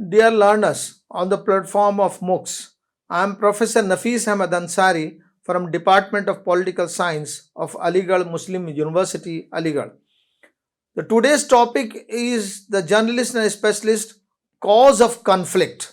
Dear learners on the platform of MOOCs, I am Professor Nafis Ahmed Ansari from Department of Political Science of Aligarh Muslim University, Aligarh. The today's topic is the journalist and specialist cause of conflict.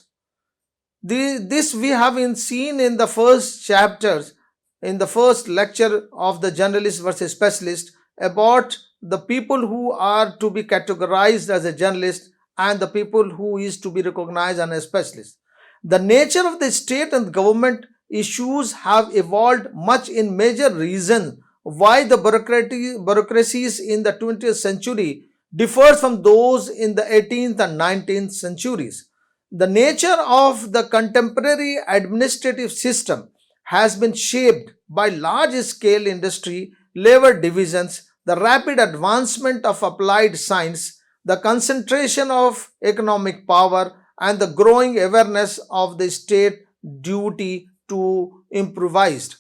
This we have seen in the first chapters, in the first lecture of the journalist versus specialist about the people who are to be categorized as a journalist and the people who is to be recognized as a specialist. The nature of the state and government issues have evolved much in major reason why the bureaucracies in the 20th century differs from those in the 18th and 19th centuries. The nature of the contemporary administrative system has been shaped by large scale industry, labor divisions, the rapid advancement of applied science, the concentration of economic power, and the growing awareness of the state duty to improvised.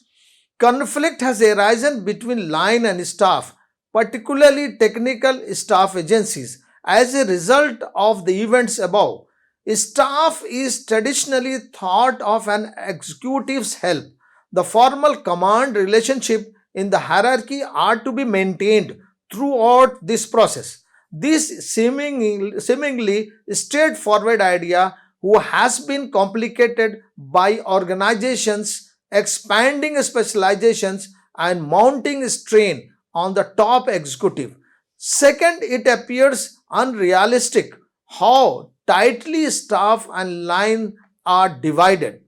Conflict has arisen between line and staff, particularly technical staff agencies, as a result of the events above. Staff is traditionally thought of an executive's help. The formal command relationship in the hierarchy are to be maintained throughout this process. This seemingly straightforward idea who has been complicated by organizations expanding specializations and mounting strain on the top executive. Second, it appears unrealistic how tightly staff and line are divided.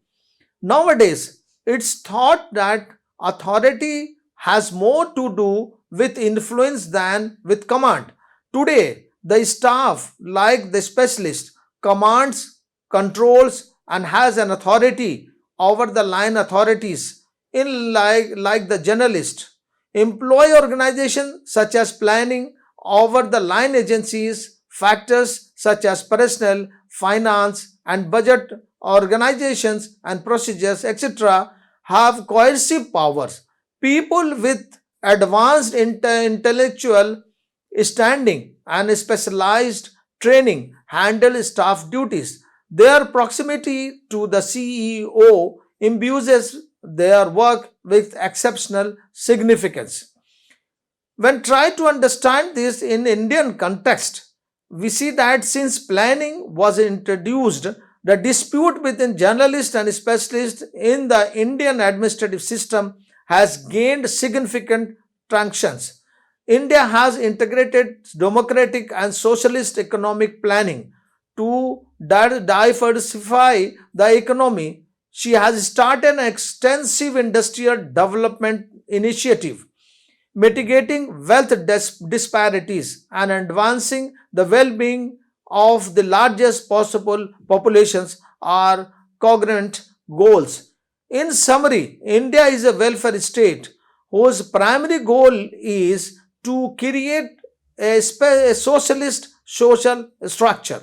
Nowadays, it's thought that authority has more to do with influence than with command. Today, the staff, like the specialist, commands, controls, and has an authority over the line authorities in like the generalist. Employee organization such as planning over the line agencies, factors such as personnel, finance, and budget organizations and procedures, etc., have coercive powers. People with advanced intellectual standing and specialized training handle staff duties. Their proximity to the CEO imbues their work with exceptional significance. When try to understand this in Indian context, we see that since planning was introduced, the dispute between journalists and specialists in the Indian administrative system has gained significant tractions. India has integrated democratic and socialist economic planning to diversify the economy. She has started an extensive industrial development initiative, mitigating wealth disparities and advancing the well-being of the largest possible populations are congruent goals. In summary, India is a welfare state whose primary goal is to create a socialist social structure.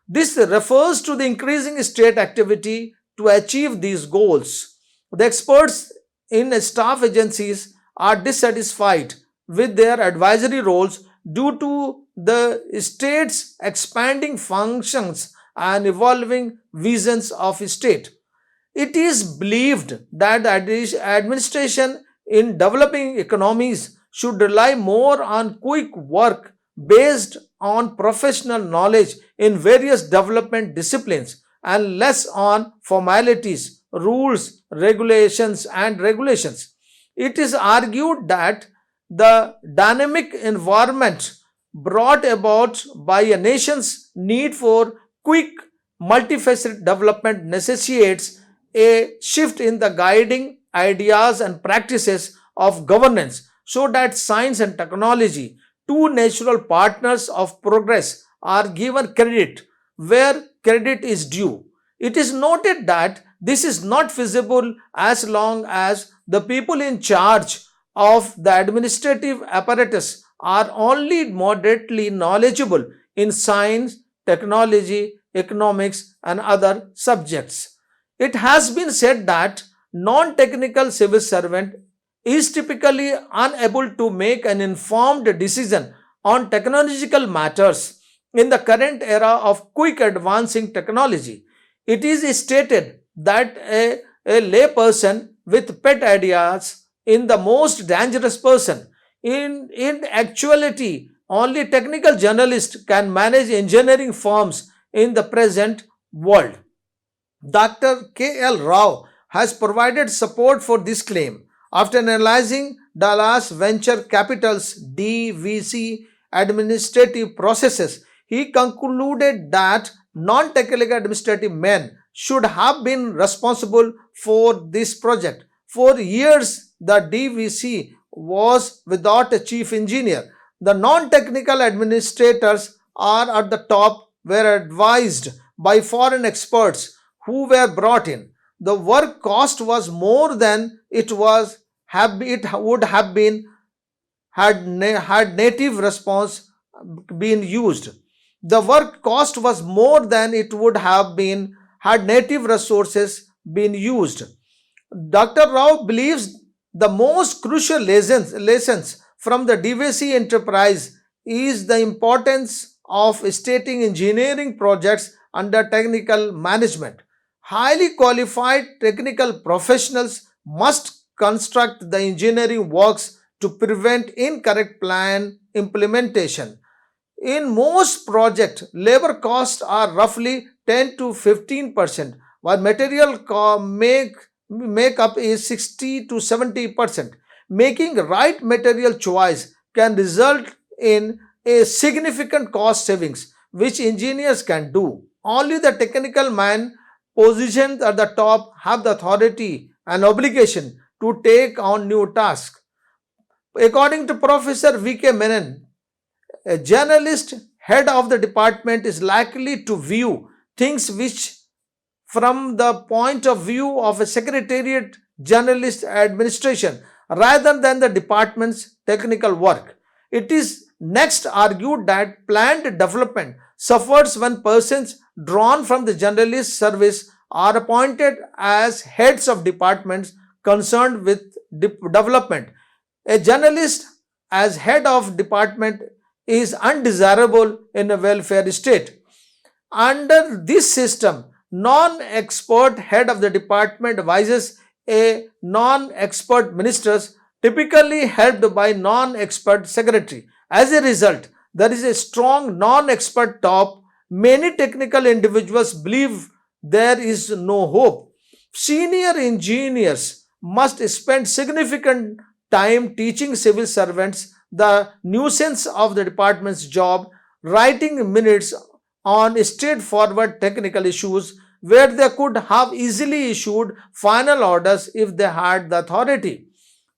This refers to the increasing state activity to achieve these goals. The experts in staff agencies are dissatisfied with their advisory roles due to the state's expanding functions and evolving visions of state. It is believed that the administration in developing economies should rely more on quick work based on professional knowledge in various development disciplines and less on formalities, rules, regulations. It is argued that the dynamic environment brought about by a nation's need for quick, multifaceted development necessitates a shift in the guiding ideas and practices of governance so that science and technology, two natural partners of progress, are given credit where credit is due. It is noted that this is not feasible as long as the people in charge of the administrative apparatus are only moderately knowledgeable in science, technology, economics, and other subjects. It has been said that non-technical civil servant is typically unable to make an informed decision on technological matters in the current era of quick advancing technology. It is stated that a layperson with pet ideas is the most dangerous person. In actuality, only technical journalists can manage engineering firms in the present world. Dr. K.L. Rao has provided support for this claim. After analyzing Dallas Venture Capital's DVC administrative processes, he concluded that non technical administrative men should have been responsible for this project. For years, the DVC was without a chief engineer. The non technical administrators are at the top, were advised by foreign experts who were brought in. The work cost was more than it would have been had native response been used. The work cost was more than it would have been had native resources been used. Dr. Rao believes the most crucial lessons from the DVC enterprise is the importance of stating engineering projects under technical management. Highly qualified technical professionals must construct the engineering works to prevent incorrect plan implementation. In most projects, labor costs are roughly 10 to 15%, while material make up is 60 to 70%. Making right material choice can result in a significant cost savings, which engineers can do. Only the technical man positioned at the top have the authority and obligation to take on new tasks. According to Professor V.K. Menon, a journalist head of the department is likely to view things which from the point of view of a secretariat journalist administration rather than the department's technical work. It is next argued that planned development suffers when persons drawn from the generalist service are appointed as heads of departments concerned with development. A journalist as head of department is undesirable in a welfare state. Under this system, non-expert head of the department advises a non-expert ministers, typically helped by non-expert secretary. As a result, there is a strong non-expert top. Many technical individuals believe there is no hope. Senior engineers must spend significant time teaching civil servants the nuisance of the department's job, writing minutes on straightforward technical issues where they could have easily issued final orders if they had the authority.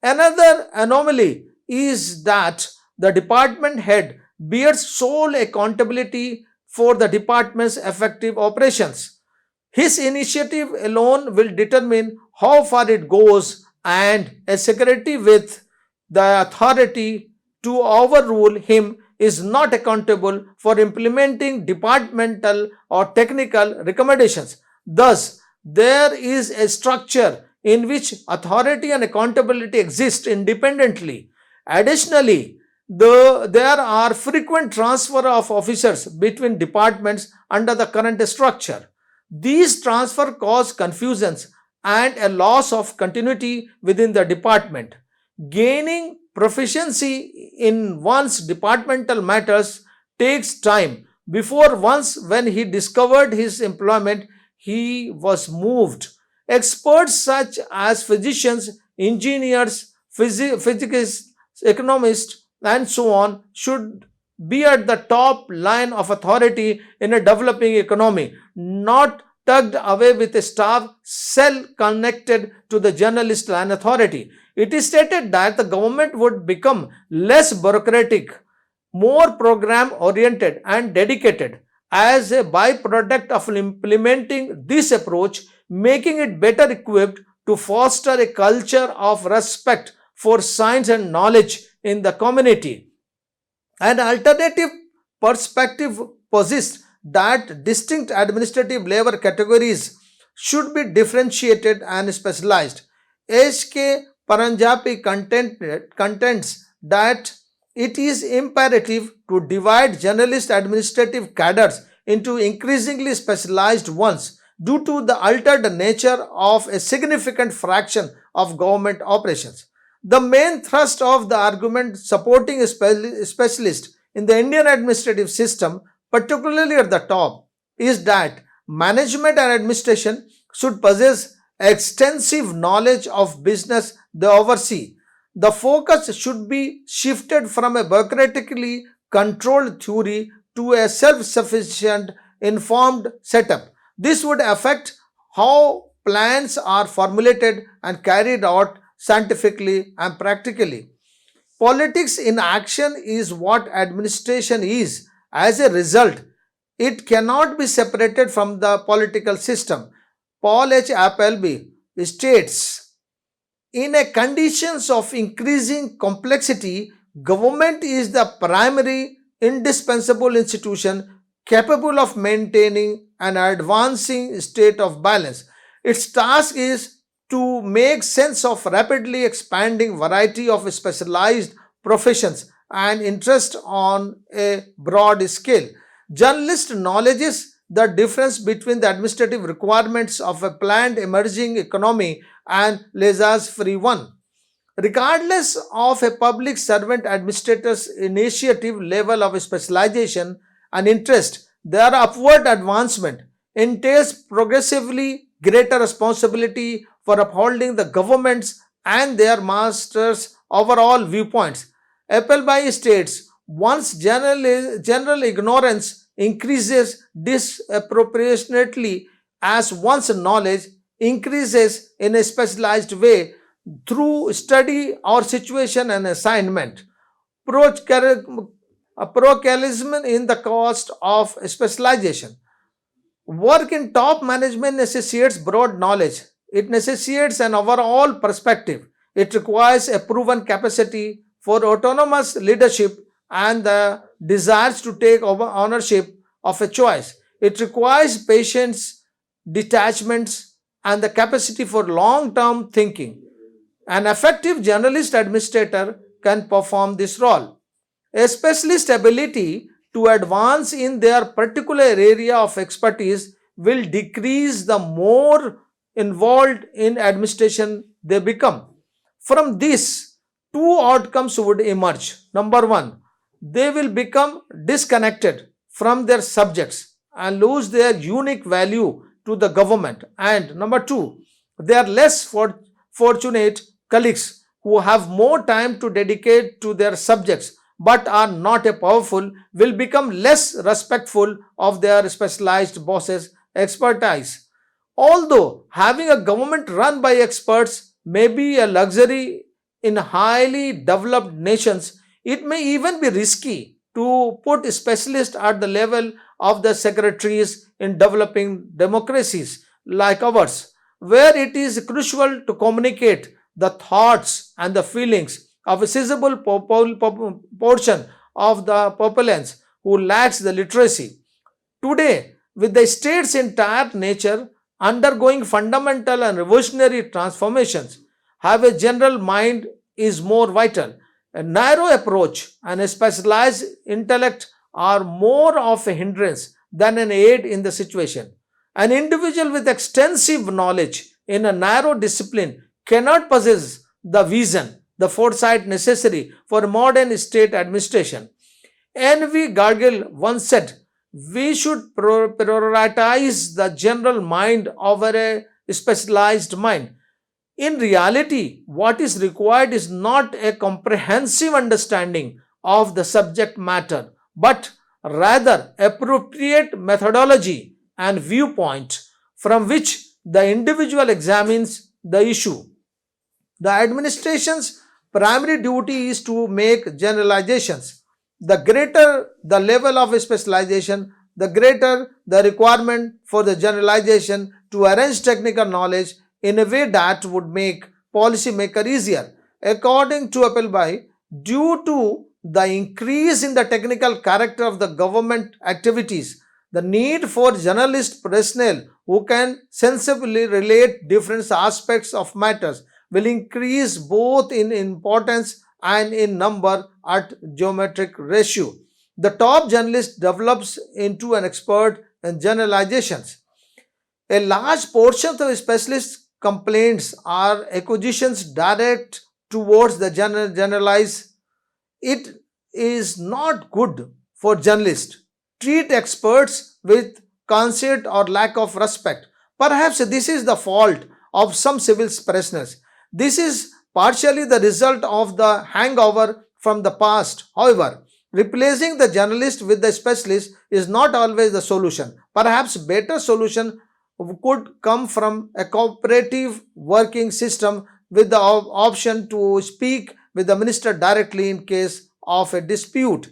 Another anomaly is that the department head bears sole accountability for the department's effective operations. His initiative alone will determine how far it goes, and a secretary with the authority to overrule him is not accountable for implementing departmental or technical recommendations. Thus, there is a structure in which authority and accountability exist independently. Additionally, there are frequent transfer of officers between departments under the current structure. These transfer cause confusions and a loss of continuity within the department. Gaining proficiency in one's departmental matters takes time. Before once, when he discovered his employment, he was moved. Experts such as physicians, engineers, physicists, economists, and so on should be at the top line of authority in a developing economy, not tugged away with a staff cell connected to the journalist line authority. It is stated that the government would become less bureaucratic, more program oriented and dedicated as a byproduct of implementing this approach, making it better equipped to foster a culture of respect for science and knowledge in the community. An alternative perspective posits that distinct administrative labor categories should be differentiated and specialized. H.K. Paranjapi contends that it is imperative to divide generalist administrative cadres into increasingly specialized ones due to the altered nature of a significant fraction of government operations. The main thrust of the argument supporting a specialist in the Indian administrative system, particularly at the top, is that management and administration should possess extensive knowledge of business they oversee. The focus should be shifted from a bureaucratically controlled theory to a self sufficient informed setup. This would affect how plans are formulated and carried out scientifically and practically. Politics in action is what administration is. As a result, it cannot be separated from the political system. Paul H. Appleby states, in a conditions of increasing complexity, government is the primary indispensable institution capable of maintaining an advancing state of balance. Its task is to make sense of rapidly expanding variety of specialized professions and interest on a broad scale. Journalist knowledges the difference between the administrative requirements of a planned emerging economy and laissez-free one. Regardless of a public servant administrator's initiative level of specialization and interest, their upward advancement entails progressively greater responsibility for upholding the government's and their masters' overall viewpoints. Appleby states, once general ignorance increases disproportionately as one's knowledge increases in a specialized way through study or situation and assignment. Procalism in the cost of specialization. Work in top management necessitates broad knowledge. It necessitates an overall perspective. It requires a proven capacity for autonomous leadership and the desires to take over ownership of a choice. It requires patience, detachments, and the capacity for long term thinking. An effective generalist administrator can perform this role. A specialist ability to advance in their particular area of expertise will decrease the more involved in administration they become. From this, two outcomes would emerge. Number one, they will become disconnected from their subjects and lose their unique value to the government. And number two, they are less fortunate colleagues who have more time to dedicate to their subjects but are not a powerful will become less respectful of their specialized bosses' expertise. Although having a government run by experts may be a luxury in highly developed nations, it may even be risky to put specialists at the level of the secretaries in developing democracies like ours, where it is crucial to communicate the thoughts and the feelings of a sizable portion of the populace who lacks the literacy. Today, with the state's entire nature undergoing fundamental and revolutionary transformations, have a general mind is more vital. A narrow approach and a specialized intellect are more of a hindrance than an aid in the situation. An individual with extensive knowledge in a narrow discipline cannot possess the vision, the foresight necessary for modern state administration. N.V. Gargill once said, we should prioritize the general mind over a specialized mind. In reality, what is required is not a comprehensive understanding of the subject matter, but rather appropriate methodology and viewpoint from which the individual examines the issue. The administration's primary duty is to make generalizations. The greater the level of specialization, the greater the requirement for the generalization to arrange technical knowledge in a way that would make policymaker easier. According to Appleby, due to the increase in the technical character of the government activities, the need for journalist personnel who can sensibly relate different aspects of matters will increase both in importance and in number at geometric ratio. The top journalist develops into an expert in generalizations. A large portion of specialist complaints are acquisitions direct towards the generalized. It is not good for journalists. Treat experts with conceit or lack of respect. Perhaps this is the fault of some civil professionals. This is partially the result of the hangover from the past. However, replacing the journalist with the specialist is not always the solution. Perhaps better solution could come from a cooperative working system with the option to speak with the minister directly in case of a dispute.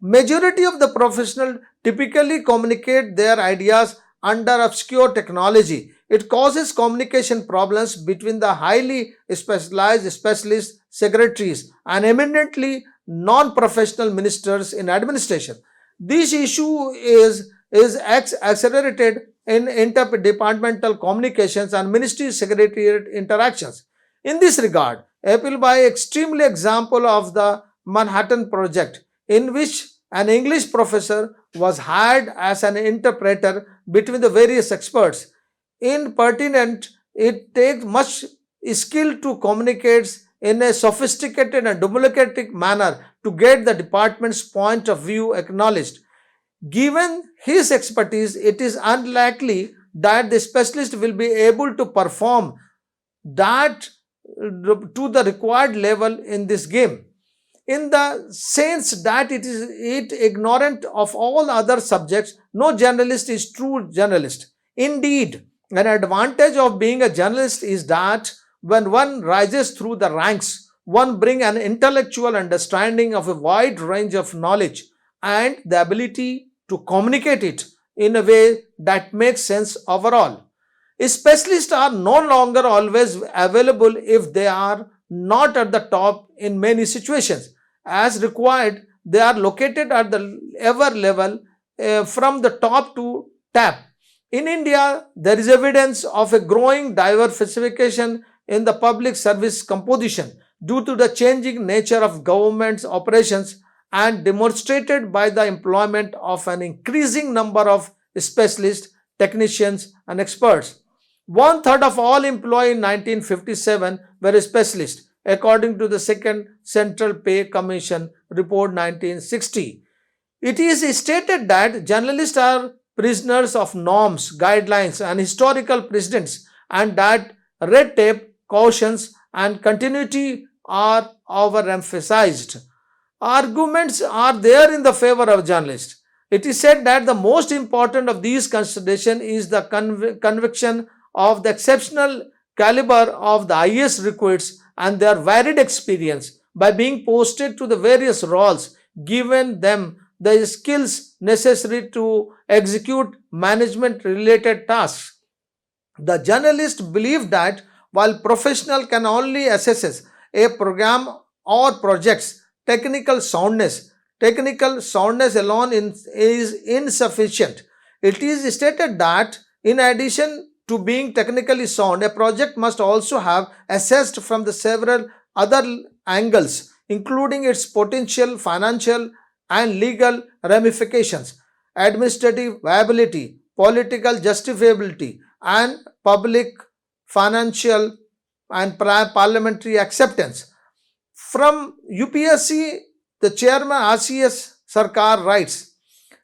Majority of the professionals typically communicate their ideas under obscure technology. It causes communication problems between the highly specialized specialist secretaries and eminently non-professional ministers in administration. This issue is accelerated in interdepartmental communications and ministry secretariat interactions. In this regard, Apple by extremely example of the Manhattan Project, in which an English professor was hired as an interpreter between the various experts. In pertinent, it takes much skill to communicate in a sophisticated and diplomatic manner to get the department's point of view acknowledged. Given his expertise, it is unlikely that the specialist will be able to perform that to the required level in this game, in the sense that it ignorant of all other subjects. No journalist is true journalist. Indeed, an advantage of being a journalist is that when one rises through the ranks, one bring an intellectual understanding of a wide range of knowledge and the ability to communicate it in a way that makes sense overall. Specialists are no longer always available if they are not at the top in many situations. As required, they are located at the ever level from the top to tap. In India, there is evidence of a growing diversification in the public service composition due to the changing nature of government's operations and demonstrated by the employment of an increasing number of specialists, technicians, and experts. One third of all employees in 1957 were specialists, according to the Second Central Pay Commission report 1960. It is stated that journalists are prisoners of norms, guidelines, and historical precedents, and that red tape, cautions, and continuity are overemphasized. Arguments are there in the favor of journalists. It is said that the most important of these considerations is the conviction of the exceptional caliber of the IAS recruits and their varied experience by being posted to the various roles, given them the skills necessary to execute management related tasks. The journalist believe that while professional can only assess a program or project's technical soundness alone is insufficient. It is stated that in addition to being technically sound, a project must also have assessed from the several other angles, including its potential financial and legal ramifications, administrative viability, political justifiability, and public, financial, and parliamentary acceptance. From UPSC, the chairman RCS Sarkar writes,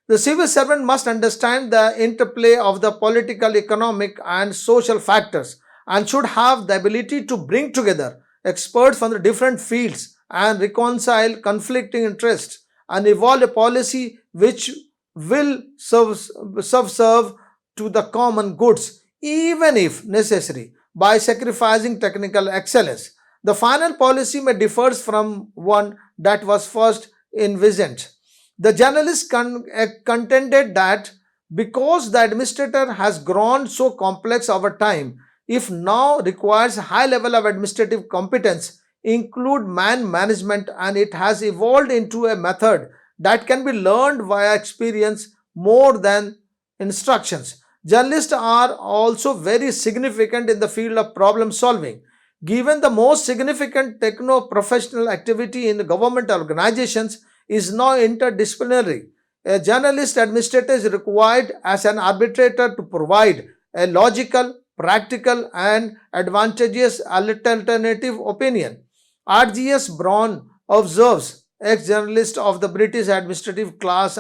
the civil servant must understand the interplay of the political, economic, and social factors and should have the ability to bring together experts from the different fields and reconcile conflicting interests and evolve a policy which will serve to the common goods, even if necessary, by sacrificing technical excellence. The final policy may differ from one that was first envisioned. The journalist contended that because the administrator has grown so complex over time, if now requires high level of administrative competence, include man management, and it has evolved into a method that can be learned via experience more than instructions. Journalists are also very significant in the field of problem solving. Given the most significant techno-professional activity in government organizations is now interdisciplinary. A journalist administrator is required as an arbitrator to provide a logical, practical, and advantageous alternative opinion. R.G.S. Brown observes, ex-journalist of the British administrative class,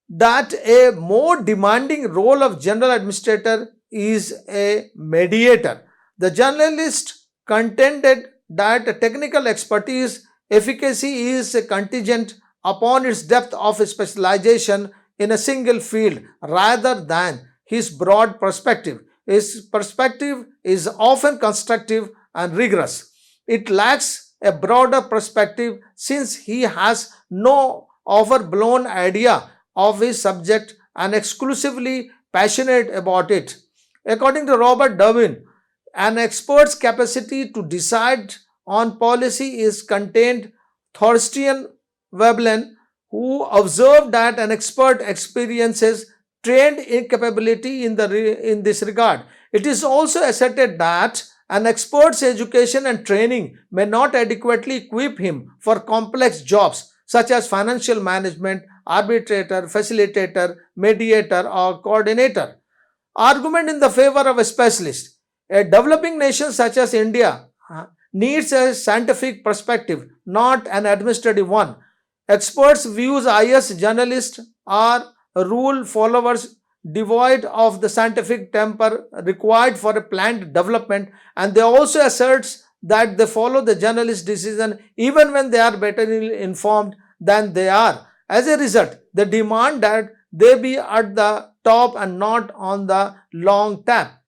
that a more demanding role of general administrator is a mediator. The journalist contended that technical expertise efficacy is contingent upon its depth of specialization in a single field rather than his broad perspective. His perspective is often constructive and rigorous. It lacks a broader perspective since he has no overblown idea of his subject and exclusively passionate about it. According to Robert Darwin, an expert's capacity to decide on policy is contained. Thorstein Veblen, who observed that an expert experiences trained incapability in this regard. It is also asserted that an expert's education and training may not adequately equip him for complex jobs such as financial management, arbitrator, facilitator, mediator, or coordinator. Argument in the favor of a specialist. A developing nation such as India needs a scientific perspective, not an administrative one. Experts' views, IS journalists are rule followers devoid of the scientific temper required for a planned development, and they also asserts that they follow the journalist's decision even when they are better informed than they are. As a result, they demand that they be at the top and not on the long tap.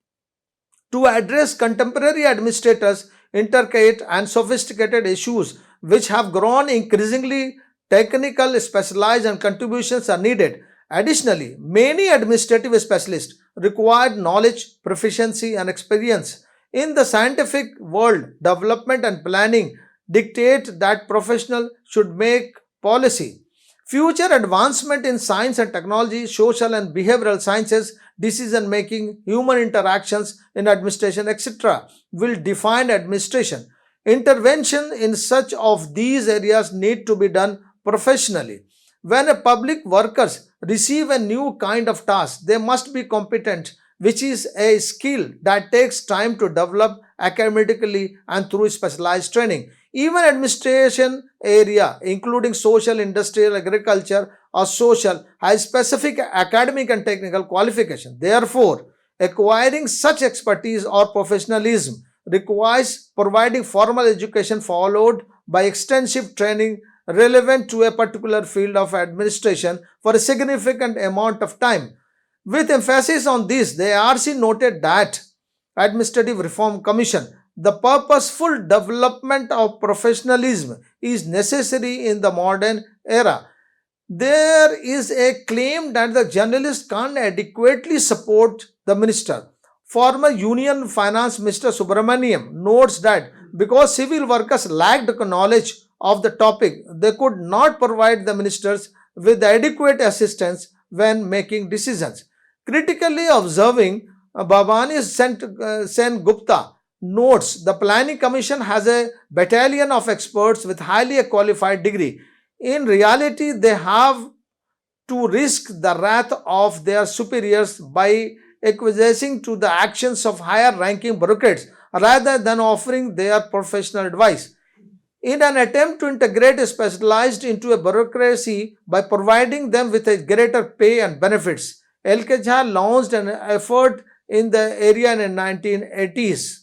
To address contemporary administrators' intricate and sophisticated issues, which have grown increasingly technical, specialized, and contributions are needed. Additionally, many administrative specialists require knowledge, proficiency, and experience in the scientific world. Development and planning dictate that professionals should make policy. Future advancement in science and technology, social and behavioral sciences, decision making, human interactions in administration, etc., will define administration. Intervention in such of these areas need to be done professionally. When a public workers receive a new kind of task, they must be competent, which is a skill that takes time to develop academically and through specialized training. Even administration area, including social, industrial, agriculture, or social, has specific academic and technical qualification. Therefore, acquiring such expertise or professionalism requires providing formal education followed by extensive training relevant to a particular field of administration for a significant amount of time. With emphasis on this, the ARC noted that Administrative Reform Commission, the purposeful development of professionalism is necessary in the modern era. There is a claim that the journalist can't adequately support the minister. Former Union Finance Minister Subramaniam notes that because civil workers lacked knowledge of the topic, they could not provide the ministers with adequate assistance when making decisions. Critically observing, Bhavani Sen Gupta notes the Planning Commission has a battalion of experts with highly qualified degree. In reality, they have to risk the wrath of their superiors by acquiescing to the actions of higher ranking bureaucrats rather than offering their professional advice. In an attempt to integrate a specialized into a bureaucracy by providing them with a greater pay and benefits, LK Jha launched an effort in the area in the 1980s.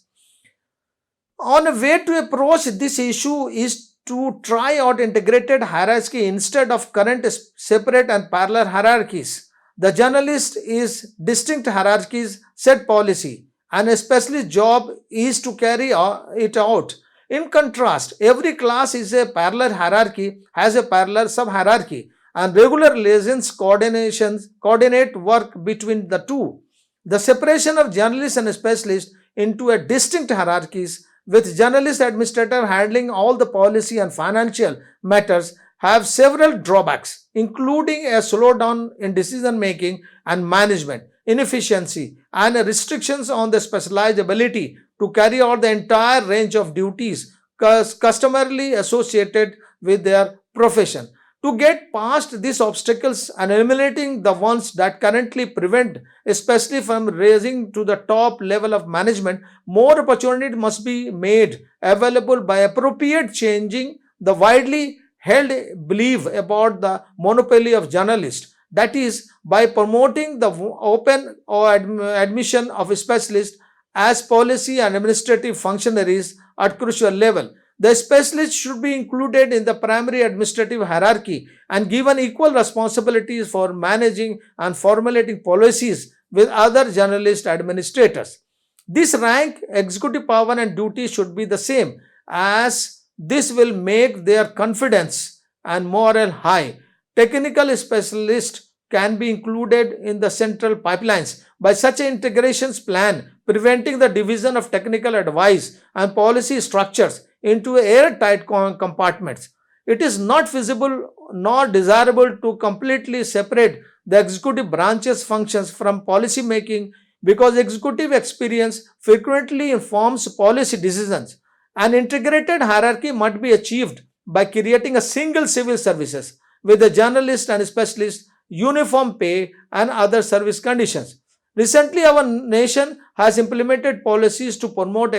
On a way to approach this issue is to try out integrated hierarchy instead of current separate and parallel hierarchies. The journalist is distinct hierarchies set policy, and a specialist job is to carry it out. In contrast, every class is a parallel hierarchy, has a parallel sub-hierarchy, and regular liaisons coordinate work between the two. The separation of journalists and specialists into a distinct hierarchies with journalist administrator handling all the policy and financial matters have several drawbacks, including a slowdown in decision making and management, inefficiency, and restrictions on the specialized ability to carry out the entire range of duties customarily associated with their profession. To get past these obstacles and eliminating the ones that currently prevent, especially from raising to the top level of management, more opportunity must be made available by appropriate changing the widely held belief about the monopoly of journalists. That is, by promoting the open or admission of specialists as policy and administrative functionaries at crucial level. The specialists should be included in the primary administrative hierarchy and given equal responsibilities for managing and formulating policies with other generalist administrators. This rank, executive power, and duty should be the same, as this will make their confidence and morale high. Technical specialists can be included in the central pipelines. By such an integrations plan, preventing the division of technical advice and policy structures into airtight compartments. It is not feasible nor desirable to completely separate the executive branch's functions from policy making, because executive experience frequently informs policy decisions. An integrated hierarchy must be achieved by creating a single civil services with the journalist and specialist, uniform pay, and other service conditions. Recently, our nation has implemented policies to promote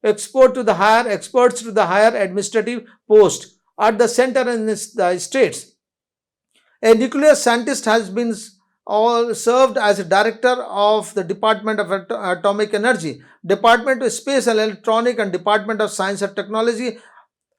export to the higher experts to the higher administrative post at the center and the states. A nuclear scientist has been served as a director of the Department of Atomic Energy, Department of Space and Electronic, and Department of Science and Technology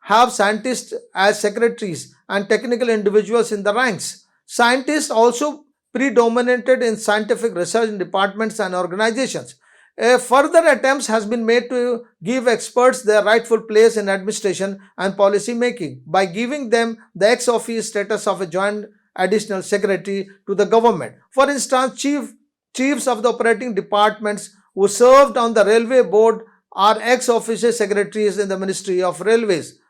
have scientists as secretaries and technical individuals in the ranks. Scientists also predominated in scientific research departments and organizations. A further attempts has been made to give experts their rightful place in administration and policy making by giving them the ex officio status of a joint additional secretary to the government. For instance, chiefs of the operating departments who served on the railway board are ex officio secretaries in the Ministry of Railways.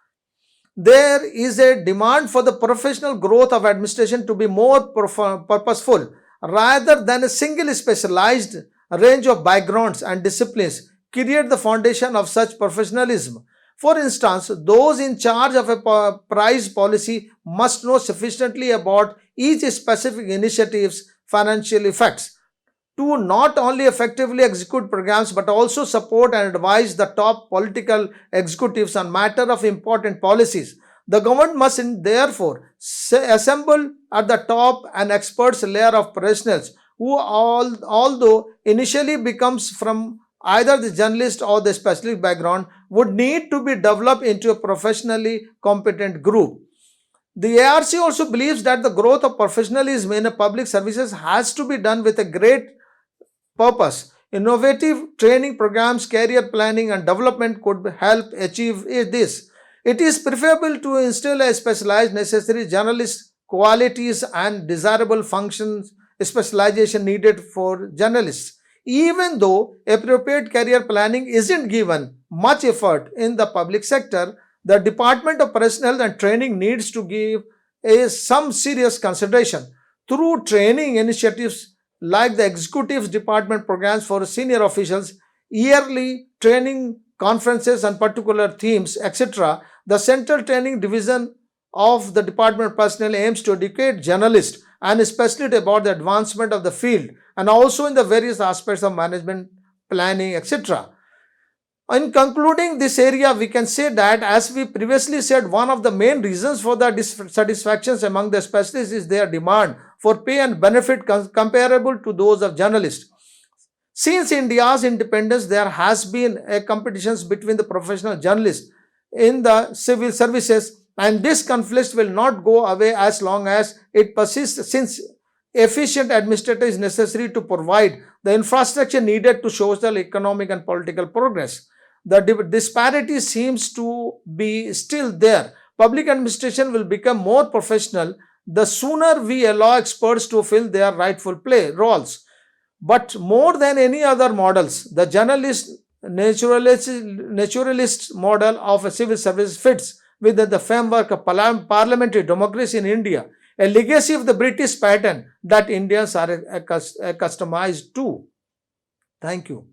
There is a demand for the professional growth of administration to be more purposeful rather than a single specialized range of backgrounds and disciplines create the foundation of such professionalism. For instance, those in charge of a price policy must know sufficiently about each specific initiative's financial effects to not only effectively execute programs but also support and advise the top political executives on matter of important policies. The government must therefore assemble at the top an experts layer of professionals who although initially becomes from either the journalist or the specialist background, would need to be developed into a professionally competent group. The ARC also believes that the growth of professionalism in public services has to be done with a great purpose. Innovative training programs, career planning, and development could help achieve this. It is preferable to instill a specialized necessary journalist qualities and desirable functions specialization needed for journalists. Even though appropriate career planning isn't given much effort in the public sector, the Department of Personnel and Training needs to give some serious consideration. Through training initiatives like the Executives Department programs for senior officials, yearly training conferences on particular themes, etc., the Central Training Division of the Department of Personnel aims to educate journalists and especially about the advancement of the field and also in the various aspects of management, planning, etc. In concluding this area, we can say that, as we previously said, one of the main reasons for the dissatisfactions among the specialists is their demand for pay and benefit comparable to those of journalists. Since India's independence, there has been a competition between the professional journalists in the civil services, and this conflict will not go away as long as it persists, since efficient administration is necessary to provide the infrastructure needed to social, economic, and political progress. The disparity seems to be still there. Public administration will become more professional the sooner we allow experts to fill their rightful roles. But more than any other models, the naturalist model of a civil service fits within the framework of parliamentary democracy in India, a legacy of the British pattern that Indians are accustomed to. Thank you.